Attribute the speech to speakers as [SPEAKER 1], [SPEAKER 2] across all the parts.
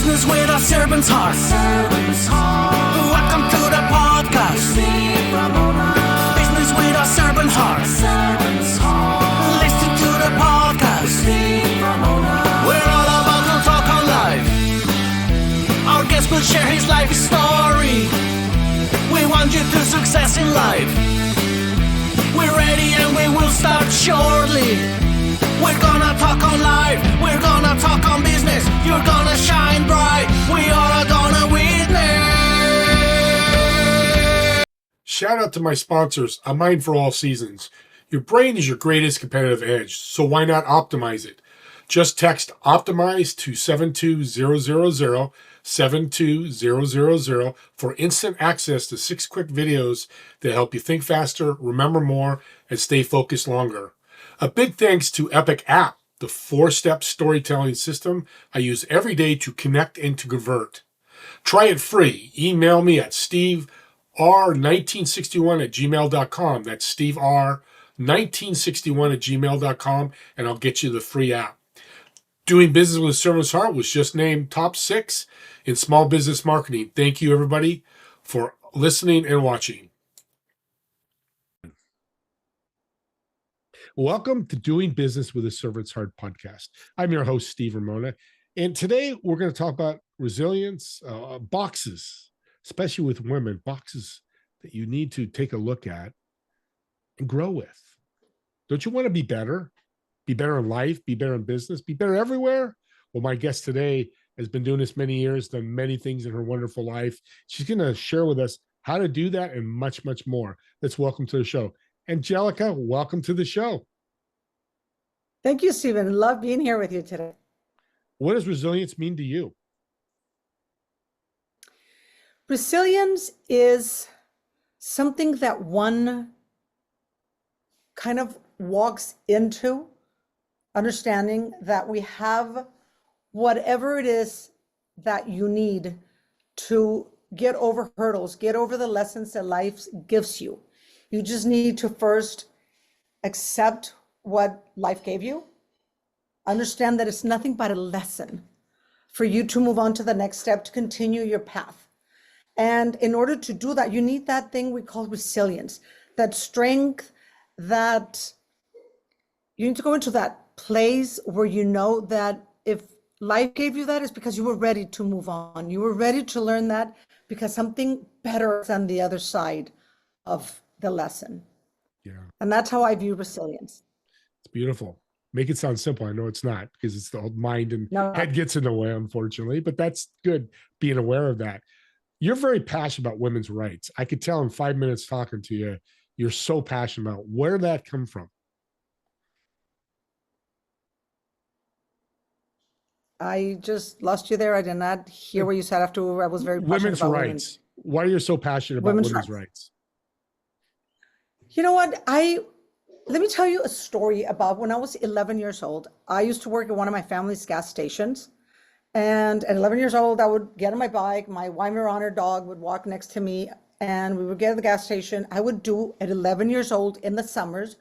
[SPEAKER 1] Business with a servant's heart. Welcome to the podcast. Steve Ramona. Business with a servant's heart. Listen to the podcast. Steve Ramona. We're all about to talk on life. Our guest will share his life story. We want you to success in life. We're ready and we will start shortly. We're gonna talk on life. We're gonna talk on business. You're gonna shine bright. We are gonna witness.
[SPEAKER 2] Shout out to my sponsors, A Mind for All Seasons. Your brain is your greatest competitive edge, so why not optimize it? Just text OPTIMIZE to 72000, 72000 for instant access to 6 quick videos that help you think faster, remember more, and stay focused longer. A big thanks to Epic App, the 4-step storytelling system I use every day to connect and to convert. Try it free. Email me at stever1961@gmail.com. That's stever1961@gmail.com, and I'll get you the free app. Doing Business with Servant's Heart was just named top 6 in small business marketing. Thank you, everybody, for listening and watching. Welcome to Doing Business with a Servant's Heart podcast. I'm your host, Steve Ramona, and today we're going to talk about resilience, boxes, especially with women, boxes that you need to take a look at and grow with. Don't you want to be better? Be better in life, be better in business, be better everywhere? Well, my guest today has been doing this many years, done many things in her wonderful life. She's going to share with us how to do that and much, much more. Let's welcome to the show. Angelica, welcome to the show.
[SPEAKER 3] Thank you, Stephen. Love being here with you today.
[SPEAKER 2] What does resilience mean to you?
[SPEAKER 3] Resilience is something that one kind of walks into, understanding that we have whatever it is that you need to get over hurdles, get over the lessons that life gives you. You just need to first accept what life gave you, understand that it's nothing but a lesson for you to move on to the next step, to continue your path. And in order to do that, you need that thing we call resilience, that strength, that you need to go into that place where you know that if life gave you that, it's because you were ready to move on. You were ready to learn that because something better is on the other side of the lesson.
[SPEAKER 2] Yeah.
[SPEAKER 3] And that's how I view resilience.
[SPEAKER 2] It's beautiful. Make it sound simple. I know it's not, because it's the old mind and head gets in the way, unfortunately, but that's good being aware of that. You're very passionate about women's rights. I could tell in 5 minutes talking to you, you're so passionate about. Where did that come from?
[SPEAKER 3] I just lost you there. I did not hear what you said after. I was very passionate
[SPEAKER 2] women's
[SPEAKER 3] about
[SPEAKER 2] rights. Why are you so passionate about women's rights?
[SPEAKER 3] You know what? Let me tell you a story about when I was 11 years old. I used to work at one of my family's gas stations. And at 11 years old, I would get on my bike. My Weimaraner dog would walk next to me, and we would get to the gas station. I would do at 11 years old in the summers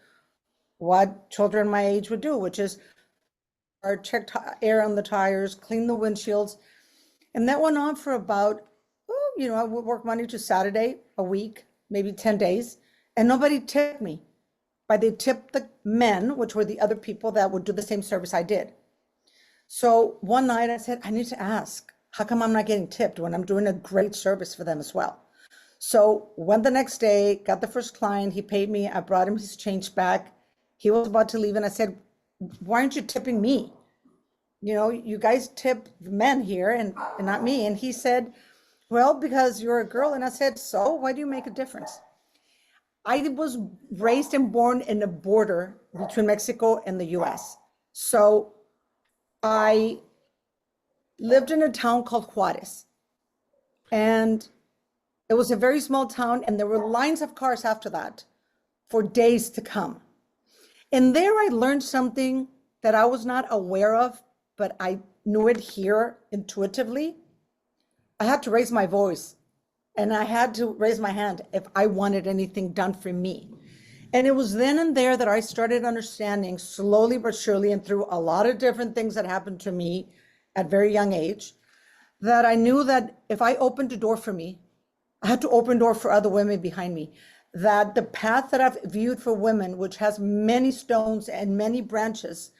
[SPEAKER 3] what children my age would do, which is check air on the tires, clean the windshields. And that went on for about, I would work Monday to Saturday, a week, maybe 10 days, and nobody tipped me. But they tipped the men, which were the other people that would do the same service I did. So one night I said, I need to ask, how come I'm not getting tipped when I'm doing a great service for them as well? So went the next day, got the first client, he paid me, I brought him his change back. He was about to leave and I said, why aren't you tipping me? You guys tip the men here and not me. And he said, well, because you're a girl. And I said, so why do you make a difference? I was raised and born in the border between Mexico and the US. So I lived in a town called Juarez. And it was a very small town, and there were lines of cars after that for days to come. And there I learned something that I was not aware of, but I knew it here intuitively. I had to raise my voice. And I had to raise my hand if I wanted anything done for me. And it was then and there that I started understanding, slowly but surely, and through a lot of different things that happened to me at very young age, that I knew that if I opened a door for me, I had to open a door for other women behind me. That the path that I've viewed for women, which has many stones and many branches,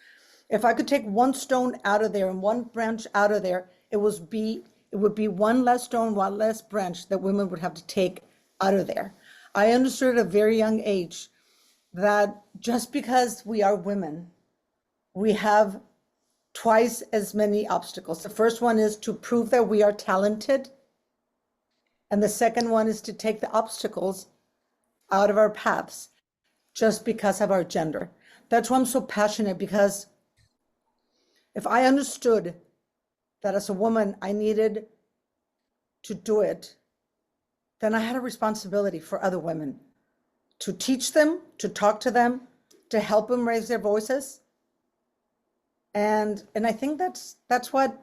[SPEAKER 3] if I could take one stone out of there and one branch out of there, it would be one less stone, one less branch that women would have to take out of there. I understood at a very young age that just because we are women, we have twice as many obstacles. The first one is to prove that we are talented. And the second one is to take the obstacles out of our paths just because of our gender. That's why I'm so passionate, because if I understood that as a woman, I needed to do it, then I had a responsibility for other women to teach them, to talk to them, to help them raise their voices. And I think that's what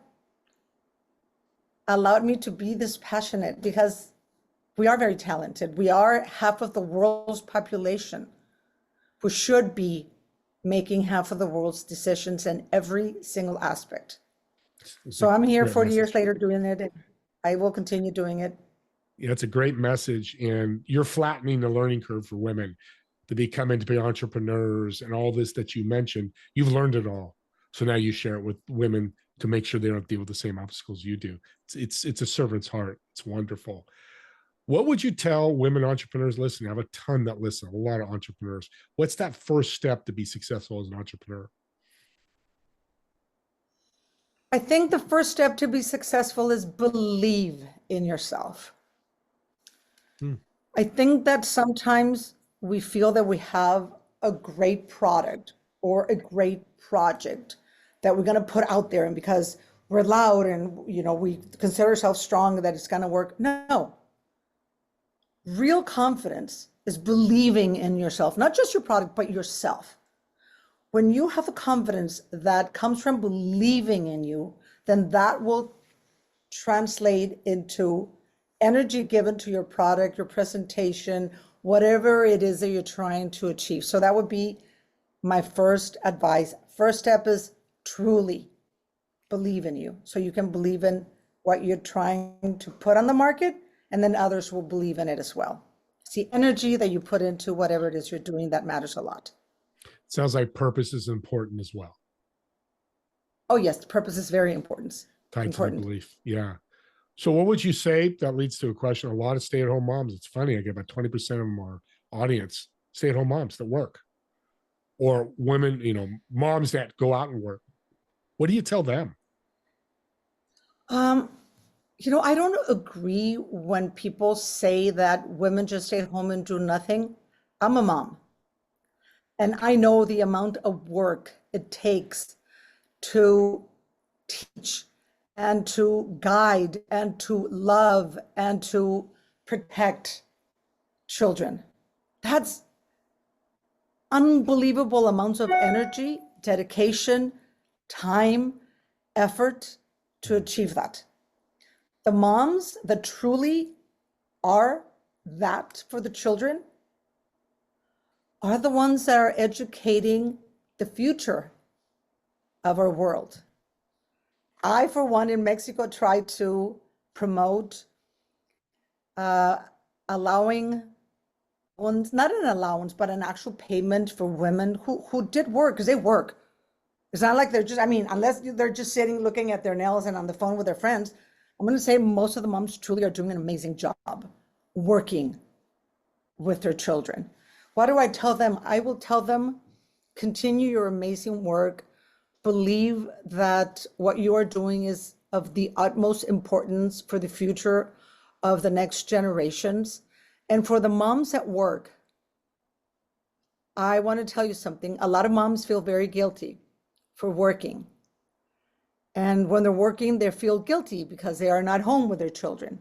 [SPEAKER 3] allowed me to be this passionate, because we are very talented. We are half of the world's population who should be making half of the world's decisions in every single aspect. So I'm here 40 years later doing it, and I will continue doing it.
[SPEAKER 2] Yeah, it's a great message. And you're flattening the learning curve for women to be entrepreneurs and all this that you mentioned. You've learned it all. So now you share it with women to make sure they don't deal with the same obstacles you do. It's a servant's heart. It's wonderful. What would you tell women entrepreneurs listening? I have a ton that listen, a lot of entrepreneurs. What's that first step to be successful as an entrepreneur?
[SPEAKER 3] I think the first step to be successful is believe in yourself. I think that sometimes we feel that we have a great product or a great project that we're going to put out there, and because we're loud and we consider ourselves strong, that it's going to work. No. Real confidence is believing in yourself, not just your product, but yourself. When you have a confidence that comes from believing in you, then that will translate into energy given to your product, your presentation, whatever it is that you're trying to achieve. So that would be my first advice. First step is truly believe in you, so you can believe in what you're trying to put on the market, and then others will believe in it as well. It's the energy that you put into whatever it is you're doing that matters a lot.
[SPEAKER 2] Sounds like purpose is important as well.
[SPEAKER 3] Oh yes, the purpose is very important.
[SPEAKER 2] Tied to the belief. Yeah. So what would you say, that leads to a question, a lot of stay-at-home moms, it's funny, I get about 20% of them are audience, stay-at-home moms that work, or women, moms that go out and work. What do you tell them?
[SPEAKER 3] I don't agree when people say that women just stay at home and do nothing. I'm a mom, and I know the amount of work it takes to teach and to guide and to love and to protect children. That's unbelievable amounts of energy, dedication, time, effort to achieve that. The moms that truly are that for the children are the ones that are educating the future of our world. I, for one, in Mexico, tried to promote allowing ones, not an allowance, but an actual payment for women who did work, because they work. It's not like they're just, unless they're just sitting looking at their nails and on the phone with their friends, I'm going to say most of the moms truly are doing an amazing job working with their children. What do I tell them? I will tell them, continue your amazing work. Believe that what you are doing is of the utmost importance for the future of the next generations. And for the moms at work, I want to tell you something. A lot of moms feel very guilty for working. And when they're working, they feel guilty because they are not home with their children.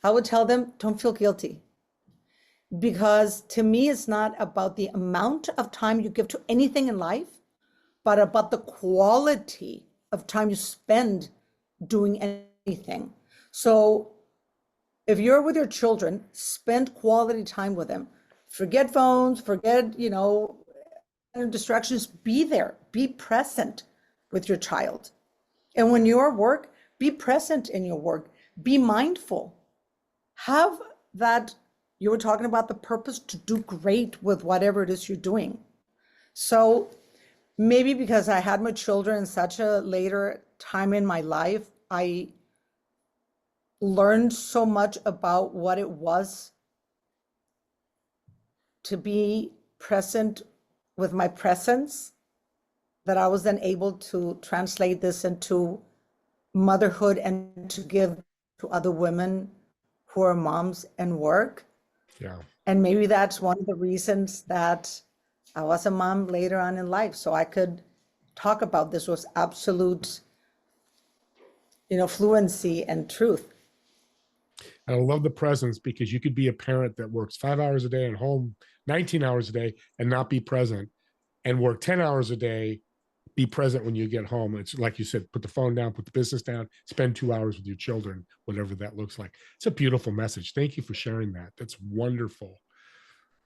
[SPEAKER 3] I would tell them, don't feel guilty. Because to me, it's not about the amount of time you give to anything in life, but about the quality of time you spend doing anything. So if you're with your children, spend quality time with them. Forget phones, forget, distractions. Be there, be present with your child. And when you're at work, Be present in your work. Be mindful. Have that, you were talking about the purpose to do great with whatever it is you're doing. So maybe because I had my children in such a later time in my life, I learned so much about what it was to be present with my presence, that I was then able to translate this into motherhood and to give to other women who are moms and work.
[SPEAKER 2] Yeah.
[SPEAKER 3] And maybe that's one of the reasons that I was a mom later on in life, so I could talk about this with absolute, fluency and truth.
[SPEAKER 2] And I love the presence, because you could be a parent that works 5 hours a day and home 19 hours a day and not be present, and work 10 hours a day, be present when you get home. It's like you said, put the phone down, put the business down, spend 2 hours with your children, whatever that looks like. It's a beautiful message. Thank you for sharing that. That's wonderful.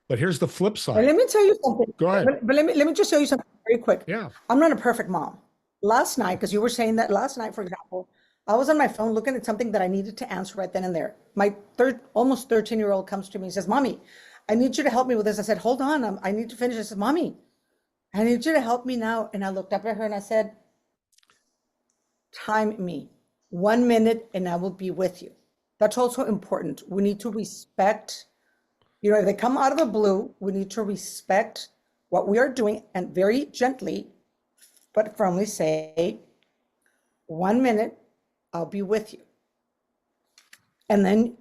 [SPEAKER 2] But here's the flip
[SPEAKER 3] But
[SPEAKER 2] side.
[SPEAKER 3] let me tell you something.
[SPEAKER 2] Go ahead.
[SPEAKER 3] But let me just tell you something very quick.
[SPEAKER 2] Yeah.
[SPEAKER 3] I'm not a perfect mom. Last night, because you were saying that last night, for example, I was on my phone looking at something that I needed to answer right then and there. My almost 13-year-old comes to me and says, "Mommy, I need you to help me with this." I said, "Hold on, I need to finish." I said, "Mommy, I need you to help me now." And I looked up at her and I said, "Time me 1 minute and I will be with you." That's also important. We need to respect, if they come out of the blue, we need to respect what we are doing and very gently but firmly say, 1 minute, I'll be with you. And then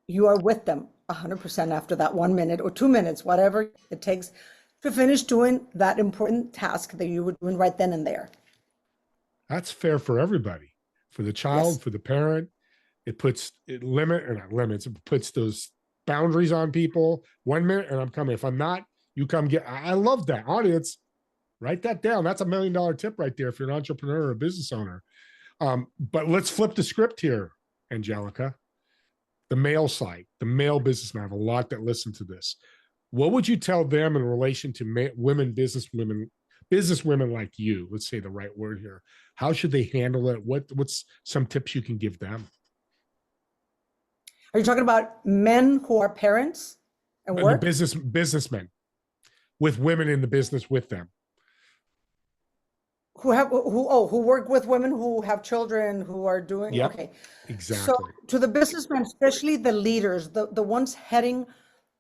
[SPEAKER 3] you are with them 100% after that 1 minute or 2 minutes, whatever it takes to finish doing that important task that you were doing right then and there.
[SPEAKER 2] That's fair for everybody, for the child,
[SPEAKER 3] Yes.
[SPEAKER 2] for the parent. It puts it puts those boundaries on people. 1 minute and I'm coming. If I'm not, you come get. I love that. Audience, write that down. That's $1 million tip right there if you're an entrepreneur or a business owner. But let's flip the script here, Angelica. The male side, the male businessman. I have a lot that listen to this. What would you tell them in relation to businesswomen like you? Let's say the right word here. How should they handle it? What's some tips you can give them?
[SPEAKER 3] Are you talking about men who are parents and
[SPEAKER 2] The
[SPEAKER 3] work?
[SPEAKER 2] businessmen with women in the business with them.
[SPEAKER 3] Who work with women who have children who are doing,
[SPEAKER 2] Yep,
[SPEAKER 3] okay.
[SPEAKER 2] exactly.
[SPEAKER 3] So to the businessmen, especially the leaders, the ones heading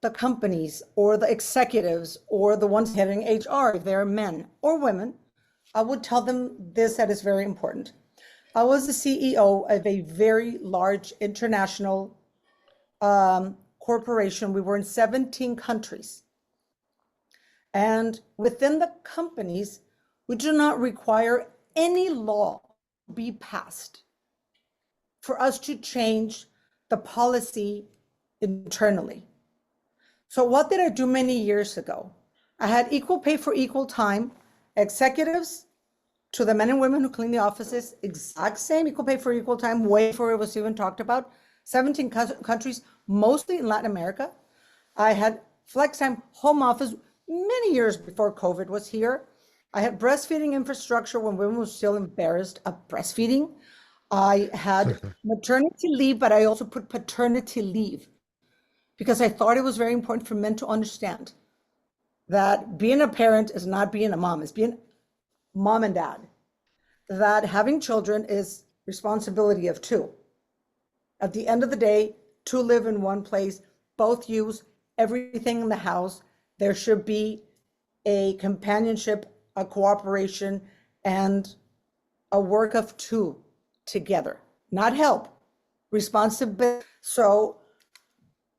[SPEAKER 3] the companies or the executives or the ones heading HR, if they're men or women, I would tell them this, that is very important. I was the CEO of a very large international corporation. We were in 17 countries. And within the companies, we do not require any law to be passed for us to change the policy internally. So what did I do many years ago? I had equal pay for equal time. Executives to the men and women who clean the offices, exact same equal pay for equal time, way before it was even talked about. 17 countries, mostly in Latin America. I had flex time, home office, many years before COVID was here. I had breastfeeding infrastructure when women were still embarrassed of breastfeeding. I had maternity leave, but I also put paternity leave because I thought it was very important for men to understand that being a parent is not being a mom, it's being mom and dad. That having children is responsibility of two. At the end of the day, two live in one place, both use everything in the house. There should be a companionship, a cooperation, and a work of two together, not help, responsibility. So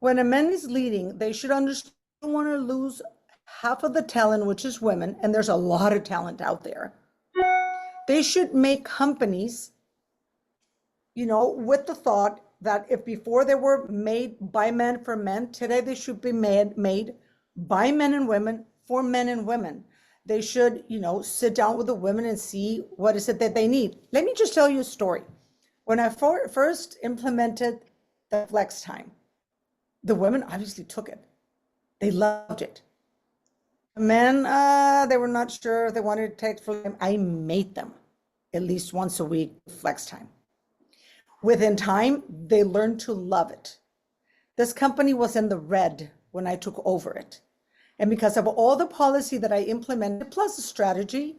[SPEAKER 3] when a man is leading, they should understand they don't want to lose half of the talent, which is women, and there's a lot of talent out there. They should make companies, with the thought that if before they were made by men for men, today they should be made by men and women for men and women. They should, sit down with the women and see what is it that they need. Let me just tell you a story. When I first implemented the flex time, the women obviously took it. They loved it. The men, they were not sure if they wanted to take for them. I made them at least once a week flex time. Within time, they learned to love it. This company was in the red when I took over it. And because of all the policy that I implemented, plus the strategy,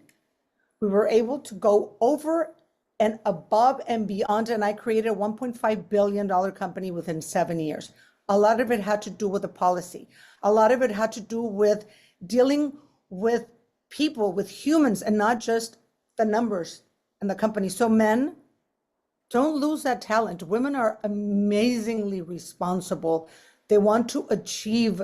[SPEAKER 3] we were able to go over and above and beyond. And I created a $1.5 billion company within 7 years. A lot of it had to do with the policy. A lot of it had to do with dealing with people, with humans, and not just the numbers and the company. So men, don't lose that talent. Women are amazingly responsible. They want to achieve,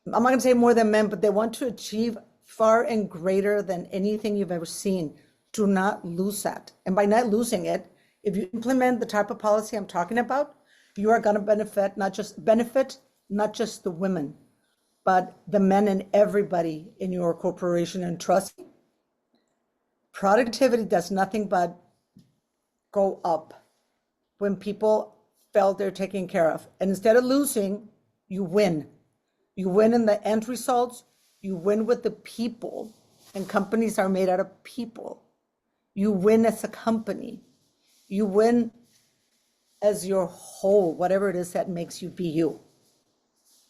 [SPEAKER 3] I'm not going to say more than men, but they want to achieve far and greater than anything you've ever seen. Do not lose that. And by not losing it, if you implement the type of policy I'm talking about, you are going to benefit not just the women, but the men and everybody in your corporation. And trust me, productivity does nothing but go up when people felt they're taken care of. And instead of losing, you win. You win in the end results. You win with the people, and companies are made out of people. You win as a company. You win as your whole, whatever it is that makes you be you.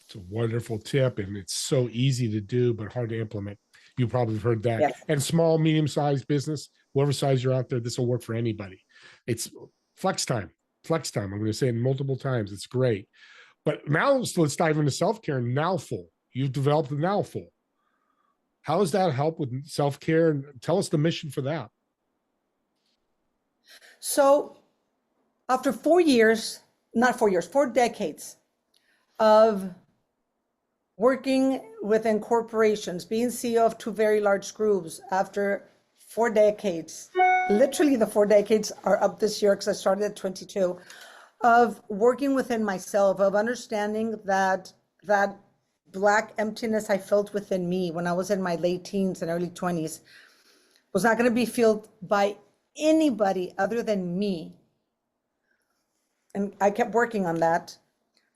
[SPEAKER 2] It's a wonderful tip, and it's so easy to do, but hard to implement. You probably have heard that.
[SPEAKER 3] Yes.
[SPEAKER 2] And small, medium-sized business, whatever size you're out there, this will work for anybody. It's flex time. Flex time. I'm going to say it multiple times. It's great. But now let's dive into self-care. Mouthful. You've developed a Mouthful. How does that help with self-care? And tell us the mission for that.
[SPEAKER 3] So after 4 decades of working within corporations, being CEO of 2 very large groups, after 4 decades, literally the 4 decades are up this year because I started at 22, of working within myself, of understanding that Black emptiness I felt within me when I was in my late teens and early 20s was not going to be filled by anybody other than me. And I kept working on that.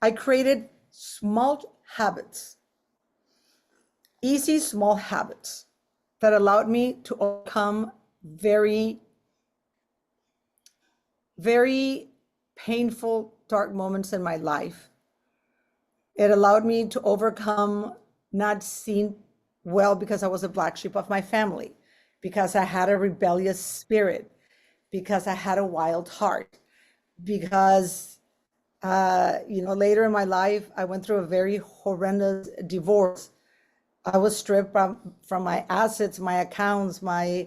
[SPEAKER 3] I created small habits, easy small habits that allowed me to overcome very, very painful, dark moments in my life. It allowed me to overcome not seeing well because I was a black sheep of my family, because I had a rebellious spirit, because I had a wild heart, because, later in my life, I went through a very horrendous divorce. I was stripped from my assets, my accounts, my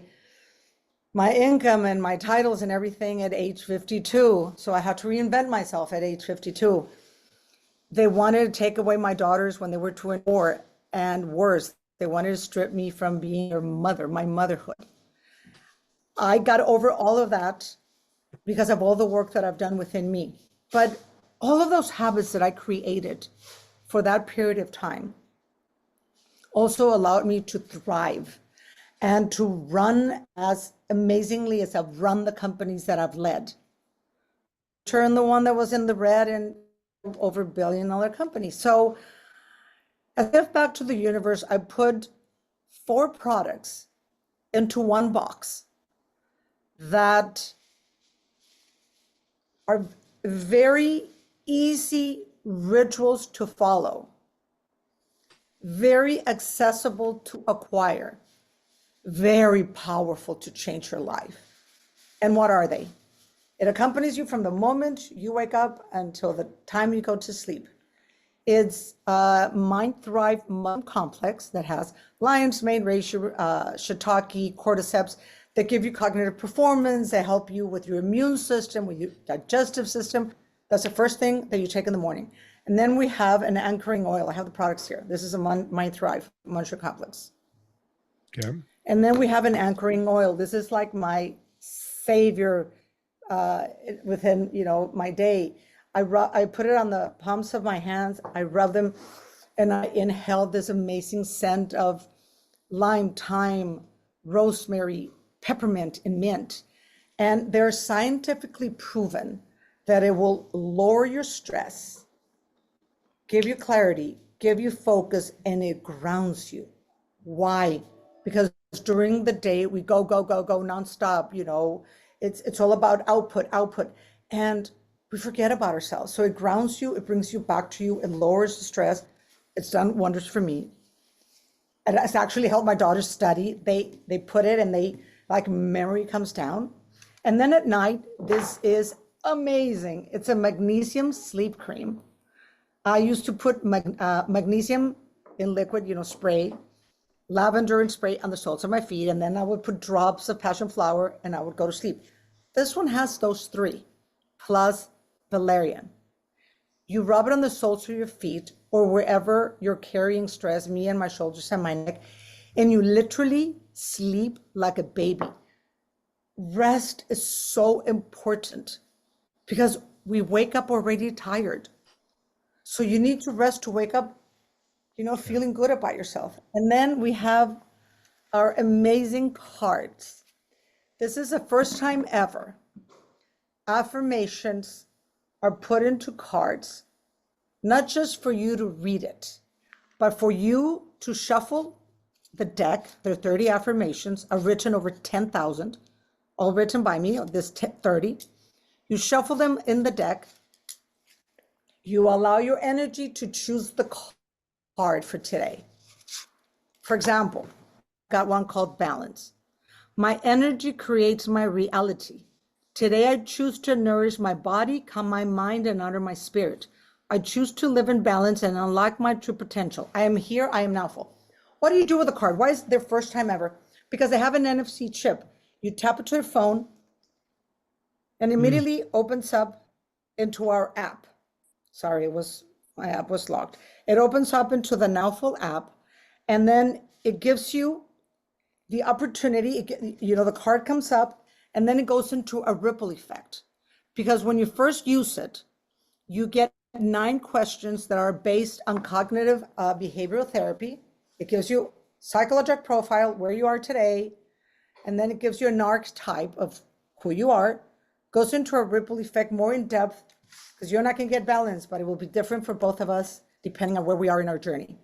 [SPEAKER 3] income and my titles and everything at age 52. So I had to reinvent myself at age 52. They wanted to take away my daughters when they were 2 and 4, and worse, they wanted to strip me from being their mother, my motherhood. I got over all of that because of all the work that I've done within me. But all of those habits that I created for that period of time also allowed me to thrive and to run as amazingly as I've run the companies that I've led. Turn the one that was in the red and over $1 billion company. So as I give back to the universe, I put 4 products into one box that are very easy rituals to follow, very accessible to acquire, very powerful to change your life. And what are they? It accompanies you from the moment you wake up until the time you go to sleep. It's a Mind Thrive Mum Complex that has lion's mane, reishi, shiitake, cordyceps that give you cognitive performance, that help you with your immune system, with your digestive system. That's the first thing that you take in the morning. And then we have an anchoring oil. I have the products here. This is a Mind Thrive Muncher Complex.
[SPEAKER 2] Okay.
[SPEAKER 3] And then we have an anchoring oil. This is like my savior within, my day. I put it on the palms of my hands. I rub them, and I inhale this amazing scent of lime, thyme, rosemary, peppermint, and mint. And they're scientifically proven that it will lower your stress, give you clarity, give you focus, and it grounds you. Why? Because during the day we go nonstop, It's all about output, and we forget about ourselves. So it grounds you, it brings you back to you, it lowers the stress. It's done wonders for me. And it's actually helped my daughters study. They put it and they like memory comes down. And then at night, this is amazing. It's a magnesium sleep cream. I used to put magnesium in liquid, spray, lavender and spray on the soles of my feet. And then I would put drops of passion flower and I would go to sleep. This one has those three plus valerian. You rub it on the soles of your feet or wherever you're carrying stress, me and my shoulders and my neck, and you literally sleep like a baby. Rest is so important because we wake up already tired. So you need to rest to wake up, feeling good about yourself. And then we have our amazing cards. This is the first time ever affirmations are put into cards, not just for you to read it, but for you to shuffle the deck. There are 30 affirmations. I've written over 10,000, all written by me, this 30. You shuffle them in the deck. You allow your energy to choose the card for today. For example, got one called balance. My energy creates my reality. Today I choose to nourish my body, calm my mind, and honor my spirit. I choose to live in balance and unlock my true potential. I am here, I am now full. What do you do with a card? Why is it their first time ever? Because they have an NFC chip. You tap it to your phone and immediately opens up into our app. Sorry, my app was locked. It opens up into the Mouthful app, and then it gives you the opportunity, the card comes up, and then it goes into a ripple effect. Because when you first use it, you get 9 questions that are based on cognitive behavioral therapy. It gives you psychological profile, where you are today, and then it gives you an archetype of who you are, goes into a ripple effect more in depth, because you're not going to get balance, but it will be different for both of us depending on where we are in our journey.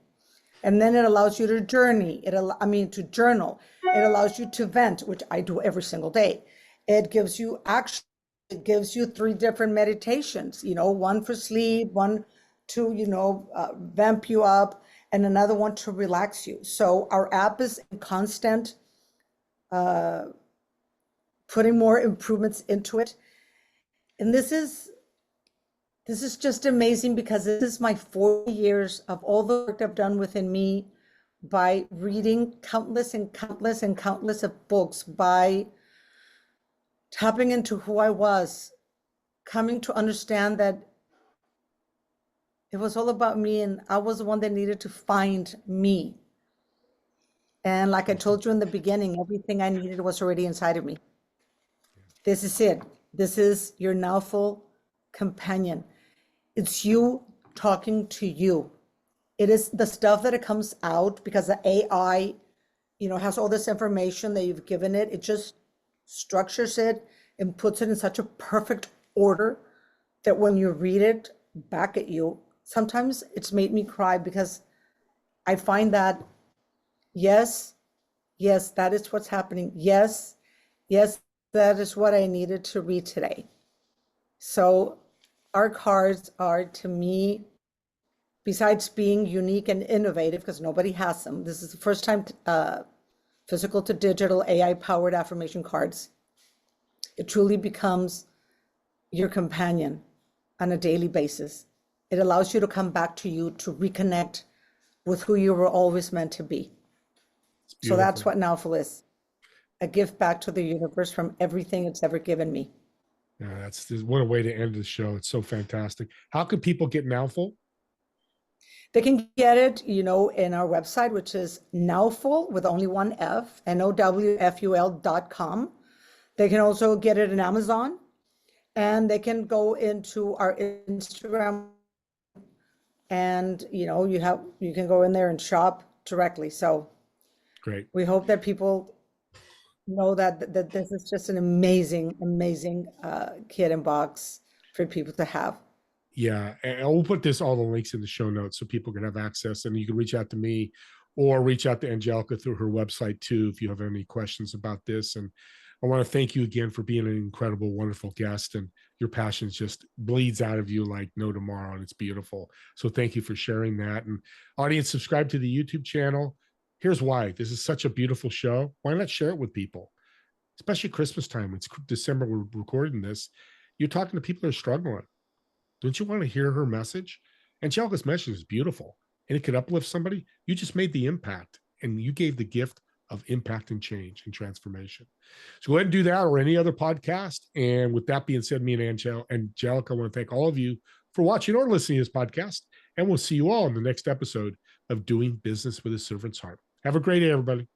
[SPEAKER 3] And then it allows you to to journal. It allows you to vent, which I do every single day. It gives you action. It gives you 3 different meditations, one for sleep, one to, vamp you up, and another one to relax you. So our app is in constant putting more improvements into it. And this is just amazing because this is my 40 years of all the work I've done within me by reading countless and countless and countless of books, by tapping into who I was, coming to understand that it was all about me and I was the one that needed to find me. And like I told you in the beginning, everything I needed was already inside of me. This is it. This is your Mouthful companion. It's you talking to you. It is the stuff that it comes out because the AI, has all this information that you've given it. It just structures it and puts it in such a perfect order that when you read it back at you, sometimes it's made me cry because I find that, yes, that is what's happening. Yes, that is what I needed to read today. So our cards are, to me, besides being unique and innovative, because nobody has them, this is the first time physical to digital AI-powered affirmation cards. It truly becomes your companion on a daily basis. It allows you to come back to you, to reconnect with who you were always meant to be. So that's what Mouthful is. A gift back to the universe from everything it's ever given me.
[SPEAKER 2] Yeah, what a way to end the show. It's so fantastic. How can people get Mouthful?
[SPEAKER 3] They can get it, in our website, which is Mouthful with only one F, NOWFUL.com. They can also get it in Amazon, and they can go into our Instagram, and you can go in there and shop directly. So
[SPEAKER 2] great.
[SPEAKER 3] We hope that people know that this is just an amazing kit and box for people to have.
[SPEAKER 2] Yeah, and we'll put all the links in the show notes so people can have access, and you can reach out to me or reach out to Angelica through her website too if you have any questions about this. And I want to thank you again for being an incredible, wonderful guest, and your passion just bleeds out of you like no tomorrow, and it's beautiful. So thank you for sharing that. And audience, subscribe to the YouTube channel. Here's why. This is such a beautiful show. Why not share it with people? Especially Christmas time. It's December. We're recording this. You're talking to people that are struggling. Don't you want to hear her message? Angelica's message is beautiful, and it could uplift somebody. You just made the impact, and you gave the gift of impact and change and transformation. So go ahead and do that, or any other podcast. And with that being said, me and Angelica, I want to thank all of you for watching or listening to this podcast. And we'll see you all in the next episode of Doing Business with a Servant's Heart. Have a great day, everybody.